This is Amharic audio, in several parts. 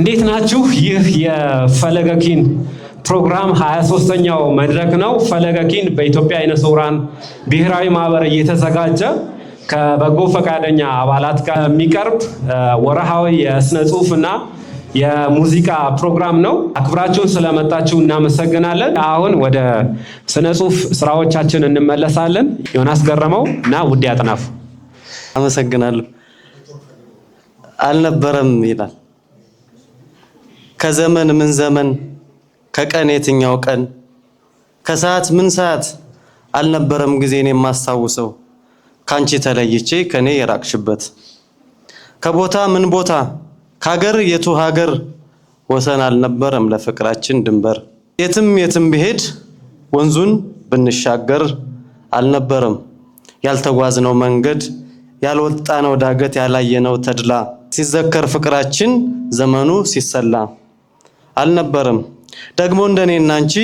እንዴት ናችሁ? ይህ የፈለገ ኪን ፕሮግራም 23ኛው መድረክ ነው። ፈለገ ኪን በኢትዮጵያ አይነ ስውራን ብሔራዊ ማህበር እየተዘጋጀ ከበጎ ፈቃደኛ አባላት ጋር የሚቀርብ ወርሃዊ የስነ ጽሁፍና የሙዚቃ ፕሮግራም ነው። አክብራችሁን ስለመጣችሁ እናመሰግናለን። አሁን ወደ ስነ ጽሁፍ ስራዎቻችን እንመለሳለን። ዮናስ ገረመው እና ውዴ አጥናፉ። አመሰግናለሁ። አልነበረም ይላል። ከዘመን ምን ዘመን፣ ከቀን የትኛው ቀን፣ ከሰዓት ምን ሰዓት አልነበረም ጊዜን የማስታውሰው ካንቺ ተለይቼ ከኔ የራቅሽበት። ከቦታ ምን ቦታ፣ ከሀገር የቱ ሀገር ወሰን አልነበረም ለፍቅራችን ድንበር። የትም የትም ብሄድ ወንዙን ብንሻገር አልነበረም ያልተጓዝነው መንገድ፣ ያልወጣነው ዳገት፣ ያላየነው ተድላ። ሲዘከር ፍቅራችን ዘመኑ ሲሰላ አልነበረም ደግሞ እንደኔና አንቺ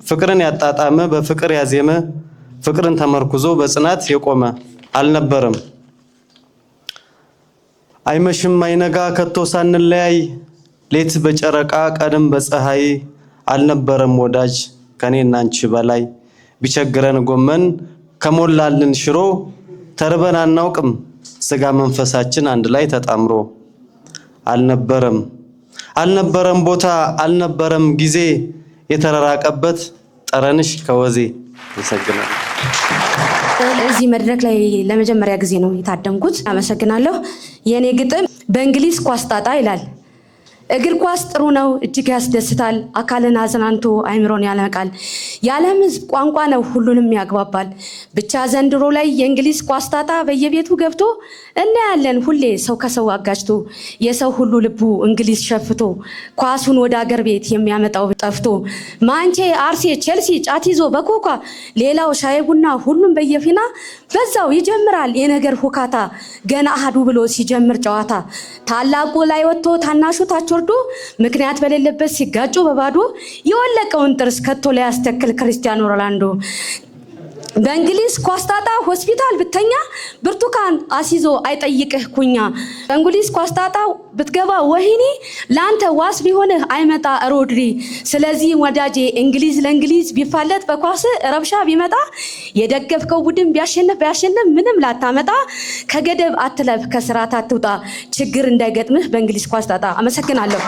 ፍቅርን ያጣጣመ፣ በፍቅር ያዜመ፣ ፍቅርን ተመርኩዞ በጽናት የቆመ አልነበረም። አይመሽም አይነጋ ከቶ ሳንለያይ፣ ሌት በጨረቃ ቀንም በፀሐይ አልነበረም ወዳጅ ከኔና አንቺ በላይ። ቢቸግረን ጎመን ከሞላልን ሽሮ፣ ተርበን አናውቅም ስጋ መንፈሳችን አንድ ላይ ተጣምሮ አልነበረም። አልነበረም ቦታ አልነበረም ጊዜ፣ የተራራቀበት ጠረንሽ ከወዜ። ይሰግናል። እዚህ መድረክ ላይ ለመጀመሪያ ጊዜ ነው የታደምኩት። አመሰግናለሁ። የኔ ግጥም በእንግሊዝ ኳስ ጣጣ ይላል። እግር ኳስ ጥሩ ነው፣ እጅግ ያስደስታል፣ አካልን አዝናንቶ አይምሮን ያነቃል። የዓለም ሕዝብ ቋንቋ ነው፣ ሁሉንም ያግባባል። ብቻ ዘንድሮ ላይ የእንግሊዝ ኳስ ጣጣ በየቤቱ ገብቶ እናያለን ሁሌ ሰው ከሰው አጋጭቶ። የሰው ሁሉ ልቡ እንግሊዝ ሸፍቶ፣ ኳሱን ወደ አገር ቤት የሚያመጣው ጠፍቶ። ማንቼ፣ አርሴ፣ ቼልሲ ጫት ይዞ በኮካ፣ ሌላው ሻይ ቡና ሁሉም በየፊና በዛው ይጀምራል የነገር ሁካታ። ገና አሃዱ ብሎ ሲጀምር ጨዋታ ታላቁ ላይ ወጥቶ ታናሹ ታች ወርዶ፣ ምክንያት በሌለበት ሲጋጩ በባዶ። የወለቀውን ጥርስ ከቶ ላይ ያስተክል ክርስቲያኖ ሮናልዶ። በእንግሊዝ ኳስ ጣጣ ሆስፒታል ብተኛ፣ ብርቱካን አሲዞ አይጠይቅህ ኩኛ። በእንግሊዝ ኳስ ጣጣ ብትገባ ወህኒ፣ ላንተ ዋስ ቢሆንህ አይመጣ ሮድሪ። ስለዚህ ወዳጄ እንግሊዝ ለእንግሊዝ ቢፋለጥ በኳስ ረብሻ ቢመጣ፣ የደገፍከው ቡድን ቢያሸንፍ ምንም ላታመጣ። ከገደብ አትለፍ ከስርዓት አትውጣ፣ ችግር እንዳይገጥምህ በእንግሊዝ ኳስ ጣጣ። አመሰግናለሁ።